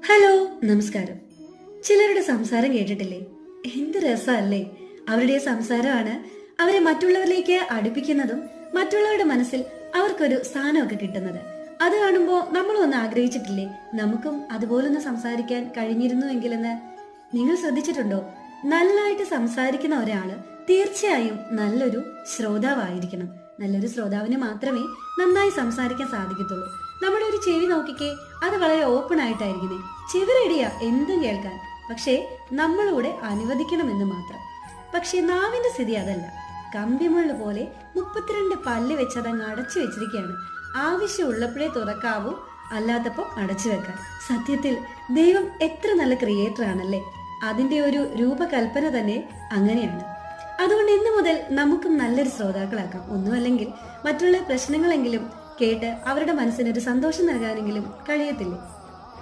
Hello, നമസ്കാരം. ചിലരുടെ സംസാരം കേട്ടിട്ടില്ലേ? എന്ത് രസമല്ലേ? അവരുടെ സംസാരമാണ് അവരെ മറ്റുള്ളവരിലേക്ക് അടുപ്പിക്കുന്നതും മറ്റുള്ളവരുടെ മനസ്സിൽ അവർക്കൊരു സ്ഥാനമൊക്കെ കിട്ടുന്നത്. അത് കാണുമ്പോൾ നമ്മളൊന്ന് ആഗ്രഹിച്ചിട്ടില്ലേ നമുക്കും അതുപോലൊന്ന് സംസാരിക്കാൻ കഴിഞ്ഞിരുന്നു എങ്കിലെന്ന്? നിങ്ങൾ ശ്രദ്ധിച്ചിട്ടുണ്ടോ? നല്ലതായിട്ട് സംസാരിക്കുന്ന ഒരാള് തീർച്ചയായും നല്ലൊരു ശ്രോതാവായിരിക്കണം. നല്ലൊരു ശ്രോതാവിന് മാത്രമേ നന്നായി സംസാരിക്കാൻ സാധിക്കത്തുള്ളൂ. നമ്മുടെ ഒരു ചെവി നോക്കിക്കേ, അത് വളരെ ഓപ്പൺ ആയിട്ടായിരിക്കുന്നേ. ചെവി റെഡിയാ എന്തും കേൾക്കാൻ, പക്ഷേ നമ്മളൂടെ അനുവദിക്കണമെന്ന് മാത്രം. പക്ഷെ നാവിന്റെ സ്ഥിതി അതല്ല. കമ്പിമുള്ള പോലെ 32 പല്ല് വെച്ചതങ്ങ് അടച്ചു വെച്ചിരിക്കുകയാണ്. ആവശ്യമുള്ളപ്പോഴേ തുറക്കാവൂ, അല്ലാത്തപ്പോ അടച്ചു വെക്കാം. സത്യത്തിൽ ദൈവം എത്ര നല്ല ക്രിയേറ്റർ ആണല്ലേ! അതിന്റെ ഒരു രൂപകൽപ്പന തന്നെ അങ്ങനെയാണ്. അതുകൊണ്ട് ഇന്നു മുതൽ നമുക്കും നല്ലൊരു ശ്രോതാക്കളാക്കാം. ഒന്നുമല്ലെങ്കിൽ മറ്റുള്ള പ്രശ്നങ്ങളെങ്കിലും കേട്ട് അവരുടെ മനസ്സിനൊരു സന്തോഷം നൽകാനെങ്കിലും കഴിയത്തില്ലേ?